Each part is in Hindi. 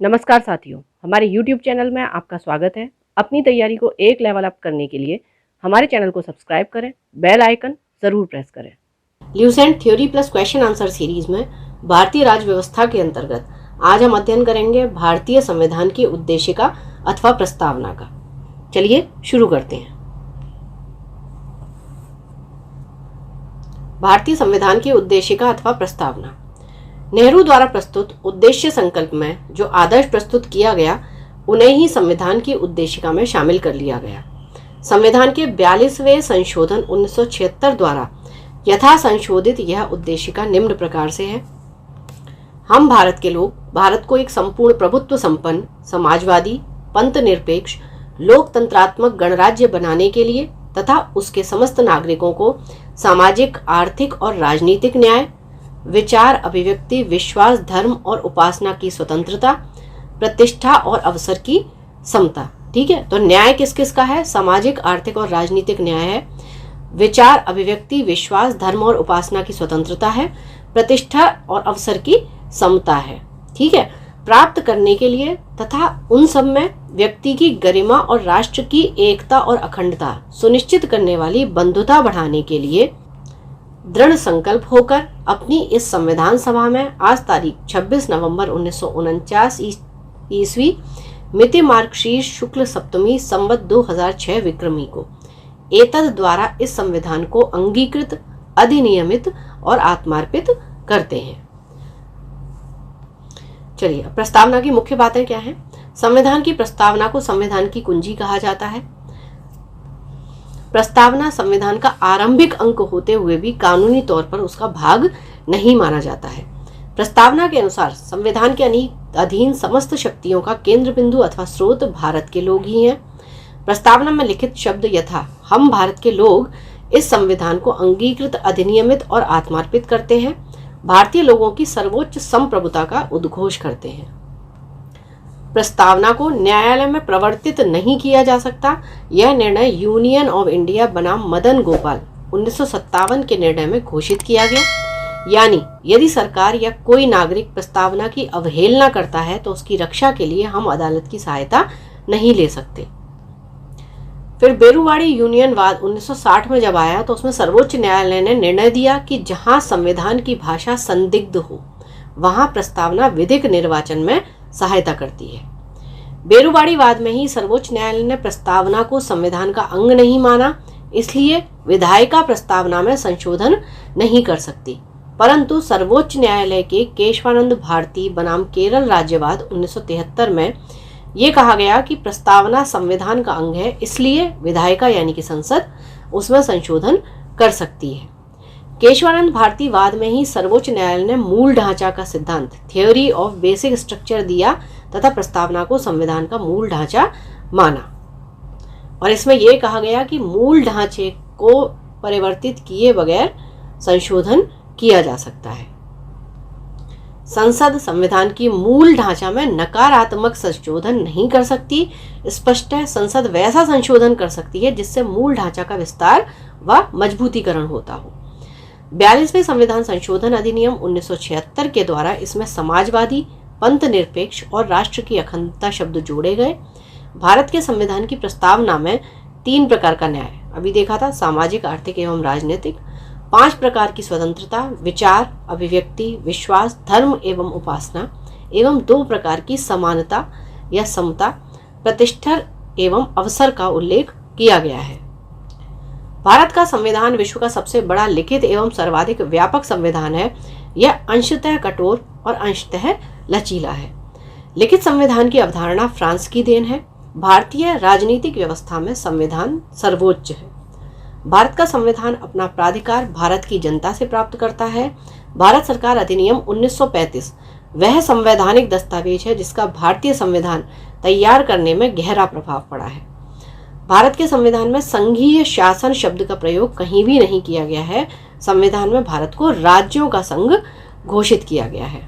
नमस्कार साथियों, हमारे YouTube चैनल में आपका स्वागत है। अपनी तैयारी को एक लेवल अप करने के लिए हमारे चैनल को सब्सक्राइब करें, बेल आइकन जरूर प्रेस करें। Lucent theory plus question answer series में भारतीय राज्य व्यवस्था के अंतर्गत आज हम अध्ययन करेंगे भारतीय संविधान की उद्देशिका अथवा प्रस्तावना का। चलिए शुरू करते हैं। भारतीय संविधान की उद्देशिका अथवा प्रस्तावना। नेहरू द्वारा प्रस्तुत उद्देश्य संकल्प में जो आदर्श प्रस्तुत किया गया उन्हें ही संविधान की उद्देशिका में शामिल कर लिया गया। संविधान के 42वें संशोधन 1976 द्वारा यथा संशोधित यह उद्देशिका निम्न प्रकार से है। हम भारत के लोग भारत को एक संपूर्ण प्रभुत्व संपन्न, समाजवादी, पंथ निरपेक्ष, लोकतंत्रात्मक गणराज्य बनाने के लिए तथा उसके समस्त नागरिकों को सामाजिक, आर्थिक और राजनीतिक न्याय, विचार, अभिव्यक्ति, विश्वास, धर्म और उपासना की स्वतंत्रता, प्रतिष्ठा और अवसर की समता। ठीक है, तो न्याय किस किस का है? सामाजिक, आर्थिक और राजनीतिक न्याय है। विचार, अभिव्यक्ति, विश्वास, धर्म और उपासना की स्वतंत्रता है। प्रतिष्ठा और अवसर की समता है। ठीक है, प्राप्त करने के लिए तथा उन सब में व्यक्ति की गरिमा और राष्ट्र की एकता और अखंडता सुनिश्चित करने वाली बंधुता बढ़ाने के लिए दृढ़ संकल्प होकर अपनी इस संविधान सभा में आज तारीख 26 नवंबर 1949 ईस्वी मिति मार्गशीर्ष शुक्ल सप्तमी संवत 2006 विक्रमी को एतद द्वारा इस संविधान को अंगीकृत, अधिनियमित और आत्मार्पित करते हैं। चलिए, प्रस्तावना की मुख्य बातें क्या हैं? संविधान की प्रस्तावना को संविधान की कुंजी कहा जाता है। प्रस्तावना संविधान का आरंभिक अंक होते हुए भी कानूनी तौर पर उसका भाग नहीं माना जाता है। प्रस्तावना के अनुसार संविधान के अधीन समस्त शक्तियों का केंद्र बिंदु अथवा स्रोत भारत के लोग ही हैं। प्रस्तावना में लिखित शब्द यथा हम भारत के लोग इस संविधान को अंगीकृत, अधिनियमित और आत्मार्पित करते हैं, भारतीय लोगों की सर्वोच्च संप्रभुता का उद्घोष करते हैं। प्रस्तावना को न्यायालय में प्रवर्तित नहीं किया जा सकता। यह निर्णय यूनियन ऑफ इंडिया बनाम मदन गोपाल 1957 के निर्णय में घोषित किया गया। यानी यदि सरकार या कोई नागरिक प्रस्तावना की अवहेलना करता है तो उसकी रक्षा के लिए हम अदालत की सहायता नहीं ले सकते। फिर बेरुवाड़ी यूनियनवाद 1960 में जब आया तो उसमें सर्वोच्च न्यायालय ने निर्णय दिया कि जहां संविधान की भाषा संदिग्ध हो वहां प्रस्तावना विधिक निर्वाचन में सहायता करती है। बेरुवाड़ीवाद में ही सर्वोच्च न्यायालय ने प्रस्तावना को संविधान का अंग नहीं माना, इसलिए विधायिका प्रस्तावना में संशोधन नहीं कर सकती। परंतु सर्वोच्च न्यायालय के केशवानंद भारती बनाम केरल राज्यवाद 1973 में ये कहा गया कि प्रस्तावना संविधान का अंग है, इसलिए विधायिका यानी कि संसद उसमें संशोधन कर सकती है। केशवानंद भारती वाद में ही सर्वोच्च न्यायालय ने मूल ढांचा का सिद्धांत, थ्योरी ऑफ बेसिक स्ट्रक्चर दिया तथा प्रस्तावना को संविधान का मूल ढांचा माना। और इसमें यह कहा गया कि मूल ढांचे को परिवर्तित किए बगैर संशोधन किया जा सकता है। संसद संविधान की मूल ढांचा में नकारात्मक संशोधन नहीं कर सकती। स्पष्ट है, संसद वैसा संशोधन कर सकती है जिससे मूल ढांचा का विस्तार व मजबूतीकरण होता हो। 42वें संविधान संशोधन अधिनियम 1976 के द्वारा इसमें समाजवादी, पंथ निरपेक्ष और राष्ट्र की अखंडता शब्द जोड़े गए। भारत के संविधान की प्रस्तावना में 3 प्रकार का न्याय अभी देखा था, सामाजिक, आर्थिक एवं राजनीतिक, 5 प्रकार की स्वतंत्रता, विचार, अभिव्यक्ति, विश्वास, धर्म एवं उपासना एवं 2 प्रकार की समानता या समता, प्रतिष्ठा एवं अवसर का उल्लेख किया गया है। भारत का संविधान विश्व का सबसे बड़ा लिखित एवं सर्वाधिक व्यापक संविधान है। यह अंशतः कठोर और अंशतः लचीला है। लिखित संविधान की अवधारणा फ्रांस की देन है। भारतीय राजनीतिक व्यवस्था में संविधान सर्वोच्च है। भारत का संविधान अपना प्राधिकार भारत की जनता से प्राप्त करता है। भारत सरकार अधिनियम 1935 वह संवैधानिक दस्तावेज है जिसका भारतीय संविधान तैयार करने में गहरा प्रभाव पड़ा है। भारत के संविधान में संघीय शासन शब्द का प्रयोग कहीं भी नहीं किया गया है। संविधान में भारत को राज्यों का संघ घोषित किया गया है।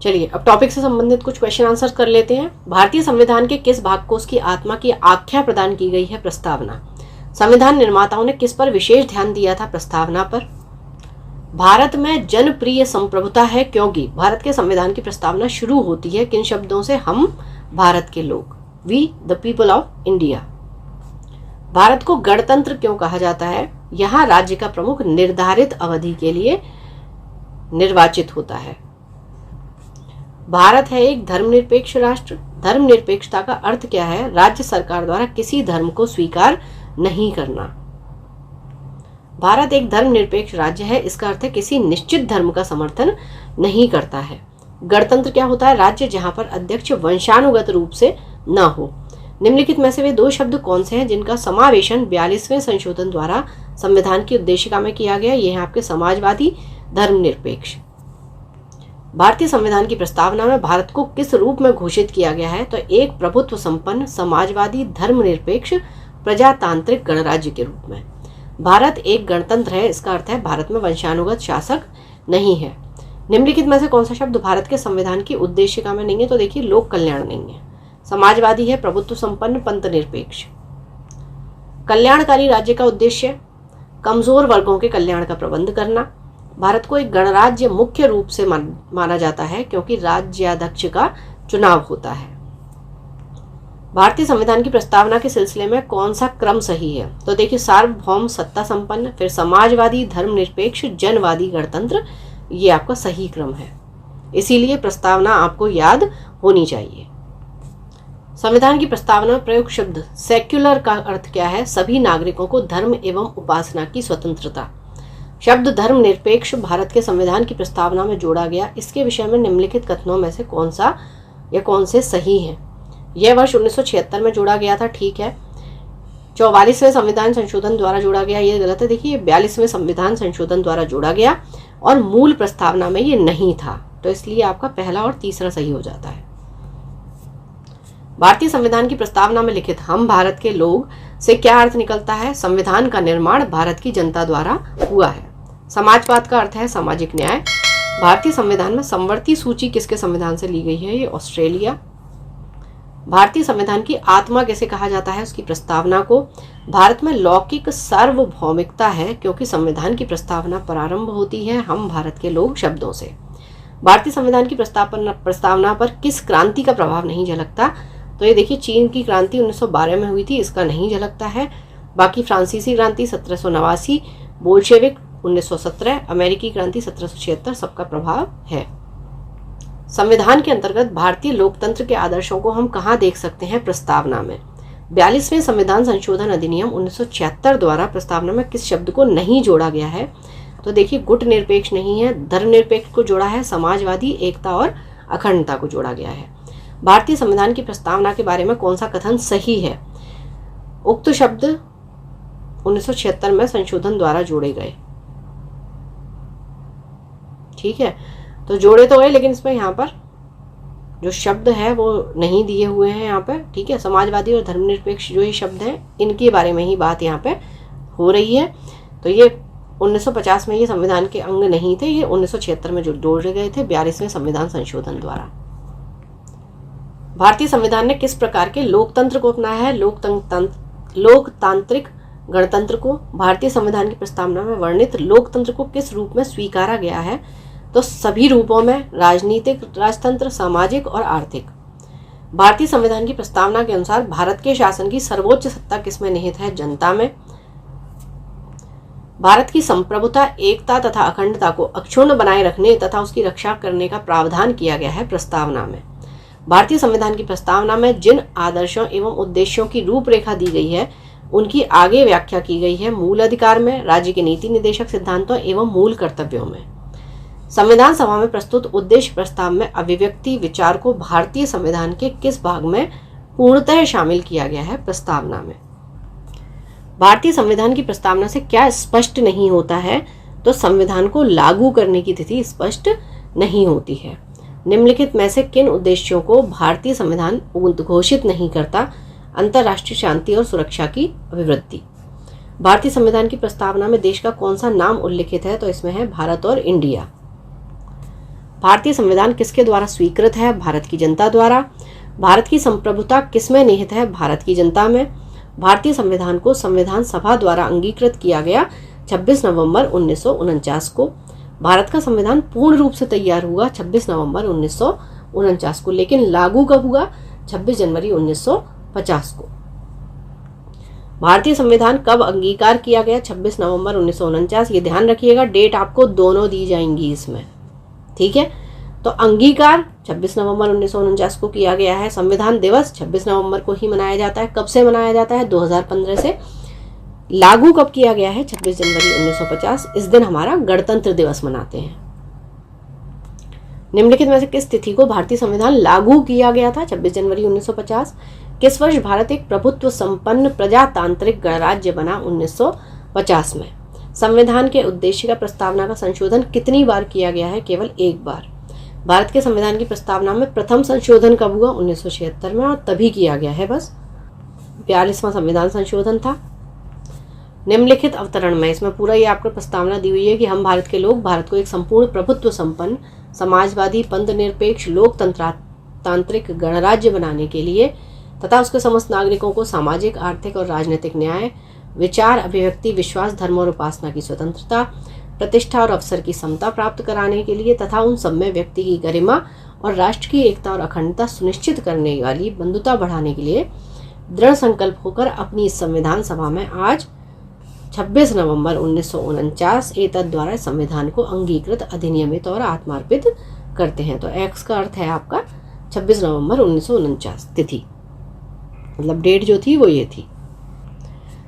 चलिए, अब टॉपिक से संबंधित कुछ क्वेश्चन आंसर कर लेते हैं। भारतीय संविधान के किस भाग को उसकी आत्मा की आख्या प्रदान की गई है? प्रस्तावना। संविधान निर्माताओं ने किस पर विशेष ध्यान दिया था? प्रस्तावना पर। भारत में जनप्रिय संप्रभुता है क्योंकि भारत के संविधान की प्रस्तावना शुरू होती है किन शब्दों से? हम भारत के लोग, we the people of India. Bharat को गणतंत्र क्यों कहा जाता है? यहाँ राज्य का प्रमुख निर्धारित अवधि के लिए निर्वाचित होता है। भारत है एक धर्मनिरपेक्ष राष्ट्र। धर्मनिरपेक्षता का अर्थ क्या है? राज्य सरकार द्वारा किसी धर्म को स्वीकार नहीं करना। भारत एक धर्मनिरपेक्ष राज्य है, इसका अर्थ है किसी निश्चित धर्म का समर्थन नहीं करता है। गणतंत्र क्या होता है? राज्य जहां पर अध्यक्ष वंशानुगत रूप से न हो। निम्नलिखित में से वे दो शब्द कौन से हैं जिनका समावेशन 42वें संशोधन द्वारा संविधान की उद्देशिका में किया गया? ये हैं आपके समाजवादी, धर्मनिरपेक्ष। भारतीय संविधान की प्रस्तावना में भारत को किस रूप में घोषित किया गया है? तो एक प्रभुत्व संपन्न, समाजवादी, धर्मनिरपेक्ष, प्रजातांत्रिक गणराज्य के रूप में। भारत एक गणतंत्र है, इसका अर्थ है भारत में वंशानुगत शासक नहीं है। निम्नलिखित में से कौन सा शब्द भारत के संविधान की उद्देशिका में नहीं है? तो देखिए, लोक कल्याण नहीं है। समाजवादी है, प्रभुत्व संपन्न, पंथ निरपेक्ष। कल्याणकारी राज्य का उद्देश्य कमजोर वर्गों के कल्याण का प्रबंध करना। भारत को एक गणराज्य मुख्य रूप से माना जाता है क्योंकि राज्याध्यक्ष का चुनाव होता है। भारतीय संविधान की प्रस्तावना के सिलसिले में कौन सा क्रम सही है? तो देखिए, सार्वभौम, सत्ता संपन्न, फिर समाजवादी, धर्मनिरपेक्ष, जनवादी, गणतंत्र, ये आपका सही क्रम है। इसीलिए प्रस्तावना आपको याद होनी चाहिए। संविधान की प्रस्तावना में प्रयुक्त शब्द सेक्युलर का अर्थ क्या है? सभी नागरिकों को धर्म एवं उपासना की स्वतंत्रता। शब्द धर्मनिरपेक्ष भारत के संविधान की प्रस्तावना में जोड़ा गया, इसके विषय में निम्नलिखित कथनों में से कौन सा या कौन से सही हैं? यह वर्ष 1976 में जोड़ा गया था, ठीक है। 44वें संविधान संशोधन द्वारा जोड़ा गया, ये गलत है। देखिए, 42वें संविधान संशोधन द्वारा जोड़ा गया और मूल प्रस्तावना में ये नहीं था, तो इसलिए आपका पहला और तीसरा सही हो जाता है। भारतीय संविधान की प्रस्तावना में लिखित हम भारत के लोग से क्या अर्थ निकलता है? संविधान का निर्माण भारत की जनता द्वारा हुआ है। समाजवाद का अर्थ है सामाजिक न्याय। भारतीय संविधान में समवर्ती सूची किसके संविधान से ली गई है? ये ऑस्ट्रेलिया। भारतीय संविधान की आत्मा कैसे कहा जाता है? उसकी प्रस्तावना को। भारत में लौकिक सार्वभौमिकता है क्योंकि संविधान की प्रस्तावना प्रारंभ होती है हम भारत के लोग शब्दों से। भारतीय संविधान की प्रस्तावना पर किस क्रांति का प्रभाव नहीं झलकता? तो ये देखिए, चीन की क्रांति 1912 में हुई थी, इसका नहीं झलकता है। बाकी फ्रांसीसी क्रांति 1789, बोल्शेविक 1917, अमेरिकी क्रांति 1776, सबका प्रभाव है। संविधान के अंतर्गत भारतीय लोकतंत्र के आदर्शों को हम कहाँ देख सकते हैं? प्रस्तावना में। 42वें संविधान संशोधन अधिनियम 1976 द्वारा प्रस्तावना में किस शब्द को नहीं जोड़ा गया है? तो देखिए, गुट निरपेक्ष नहीं है, धर्मनिरपेक्ष को जोड़ा है, समाजवादी, एकता और अखंडता को जोड़ा गया है। भारतीय संविधान की प्रस्तावना के बारे में कौन सा कथन सही है? उक्त शब्द 1976 में संशोधन द्वारा जोड़े गए, ठीक है। तो जोड़े तो गए, लेकिन इसमें यहाँ पर जो शब्द है वो नहीं दिए हुए हैं यहाँ पे, ठीक है। समाजवादी और धर्मनिरपेक्ष जो ये शब्द हैं, इनके बारे में ही बात यहाँ पे हो रही है। तो ये 1950 में ये संविधान के अंग नहीं थे, ये 1976 में जोड़े गए थे 42वें संविधान संशोधन द्वारा। भारतीय संविधान ने किस प्रकार के लोकतंत्र को अपनाया है? लोकतांत्रिक गणतंत्र को। भारतीय संविधान की प्रस्तावना में वर्णित लोकतंत्र को किस रूप में स्वीकारा गया है? तो सभी रूपों में, राजनीतिक राजतंत्र, सामाजिक और आर्थिक। भारतीय संविधान की प्रस्तावना के अनुसार भारत के शासन की सर्वोच्च सत्ता किसमें निहित है? जनता में। भारत की संप्रभुता, एकता तथा अखंडता को अक्षुण्ण बनाए रखने तथा उसकी रक्षा करने का प्रावधान किया गया है प्रस्तावना में। भारतीय संविधान की प्रस्तावना में जिन आदर्शों एवं उद्देश्यों की रूपरेखा दी गई है, उनकी आगे व्याख्या की गई है मूल अधिकार में, राज्य के नीति निर्देशक सिद्धांतों एवं मूल कर्तव्यों में। संविधान सभा में प्रस्तुत उद्देश्य प्रस्ताव में अभिव्यक्ति विचार को भारतीय संविधान के किस भाग में पूर्णतः शामिल किया गया है? प्रस्तावना में। भारतीय संविधान की प्रस्तावना से क्या स्पष्ट नहीं होता है? तो संविधान को लागू करने की तिथि स्पष्ट नहीं होती है। निम्नलिखित में से किन उद्देश्यों को भारतीय संविधान उद्घोषित नहीं करता? अंतर्राष्ट्रीय शांति और सुरक्षा की अभिवृद्धि। भारतीय संविधान की प्रस्तावना में देश का कौन सा नाम उल्लिखित है? तो इसमें है भारत और इंडिया। भारतीय संविधान किसके द्वारा स्वीकृत है? भारत की जनता द्वारा। भारत की संप्रभुता किसमें निहित है? भारत की जनता में। भारतीय संविधान को संविधान सभा द्वारा अंगीकृत किया गया 26 नवंबर 1949 को। भारत का संविधान पूर्ण रूप से तैयार हुआ 26 नवंबर 1949 को, लेकिन लागू कब हुआ? 26 जनवरी 1950 को। भारतीय संविधान कब अंगीकार किया गया? 26 नवंबर 1949। ये ध्यान रखिएगा, डेट आपको दोनों दी जाएंगी इसमें, ठीक है। तो अंगीकार 26 नवंबर 1949 को किया गया है। संविधान दिवस 26 नवंबर को ही मनाया जाता है। कब से मनाया जाता है? 2015 से। लागू कब किया गया है? 26 जनवरी 1950। इस दिन हमारा गणतंत्र दिवस मनाते हैं। निम्नलिखित में से किस तिथि को भारतीय संविधान लागू किया गया था? 26 जनवरी 1950। किस वर्ष भारत एक प्रभुत्व संपन्न प्रजातांत्रिक गणराज्य बना? 1950 में। संविधान के उद्देश्य का प्रस्तावना का संशोधन कितनी बार किया गया है? केवल एक बार। भारत के संविधान की प्रस्तावना में प्रथम संशोधन कब हुआ? 1976 में, और तभी किया गया है बस। 42वां संविधान संशोधन था। निम्नलिखित अवतरण में, इसमें पूरा ये आपको प्रस्तावना दी हुई है कि हम भारत के लोग भारत को एक संपूर्ण प्रभुत्व संपन्न समाजवादी पंथ निरपेक्ष लोकतंत्रातांत्रिक गणराज्य बनाने के लिए तथा उसके समस्त नागरिकों को सामाजिक, आर्थिक और राजनीतिक न्याय, विचार, अभिव्यक्ति, विश्वास, धर्म और उपासना की स्वतंत्रता, प्रतिष्ठा और अवसर की समता प्राप्त कराने के लिए तथा उन सब में व्यक्ति की गरिमा और राष्ट्र की एकता और अखंडता सुनिश्चित करने वाली बंधुता बढ़ाने के लिए दृढ़ संकल्प होकर अपनी इस संविधान सभा में आज 26 नवंबर 1949 एतद द्वारा संविधान को अंगीकृत, अधिनियमित और आत्मार्पित करते हैं। तो एक्स का अर्थ है आपका 26 नवंबर 1949 तिथि, मतलब डेट जो थी वो ये थी।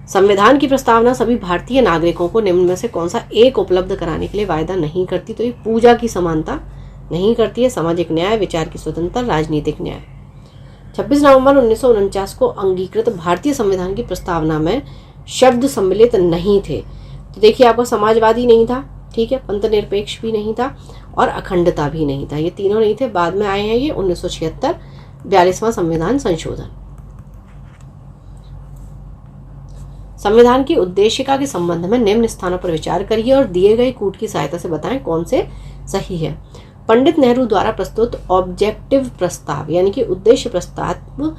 संविधान की प्रस्तावना सभी भारतीय नागरिकों को निम्न में से कौन सा एक उपलब्ध कराने के लिए वायदा नहीं करती? तो ये पूजा की समानता नहीं करती है, सामाजिक न्याय, विचार की स्वतंत्रता, राजनीतिक न्याय। 26 नवंबर 1949 को अंगीकृत भारतीय संविधान की प्रस्तावना में शब्द सम्मिलित नहीं थे। तो देखिए, आपका समाजवादी नहीं था, ठीक है, पंथ निरपेक्ष भी नहीं था और अखंडता भी नहीं था। ये तीनों नहीं थे, बाद में आए हैं ये 1976 42वां संविधान संशोधन। संविधान की उद्देशिका के संबंध में निम्न स्थानों पर विचार करिए और दिए गए कूट की सहायता से बताएं कौन से सही है। पंडित नेहरू द्वारा प्रस्तुत ऑब्जेक्टिव प्रस्ताव यानी कि उद्देश्य प्रस्ताव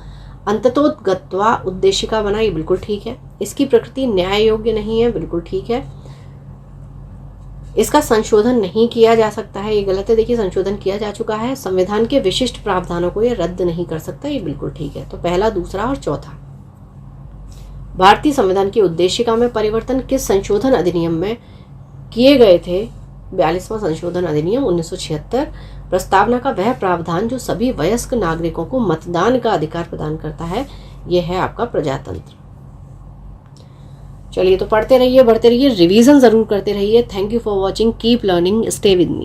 अंततोगत्वा उद्देशिका बना, ये बिल्कुल ठीक है। इसकी प्रकृति न्याय योग्य नहीं है, बिल्कुल ठीक है। इसका संशोधन नहीं किया जा सकता है, ये गलत है। देखिए, संशोधन किया जा चुका है। संविधान के विशिष्ट प्रावधानों को ये रद्द नहीं कर सकता, ये बिल्कुल ठीक है। तो पहला, दूसरा और चौथा। भारतीय संविधान की उद्देशिका में परिवर्तन किस संशोधन अधिनियम में किए गए थे? 42वां संशोधन अधिनियम 1976। प्रस्तावना का वह प्रावधान जो सभी वयस्क नागरिकों को मतदान का अधिकार प्रदान करता है, यह है आपका प्रजातंत्र। चलिए, तो पढ़ते रहिए, बढ़ते रहिए, रिवीजन जरूर करते रहिए। Thank you for watching, keep learning, stay with me.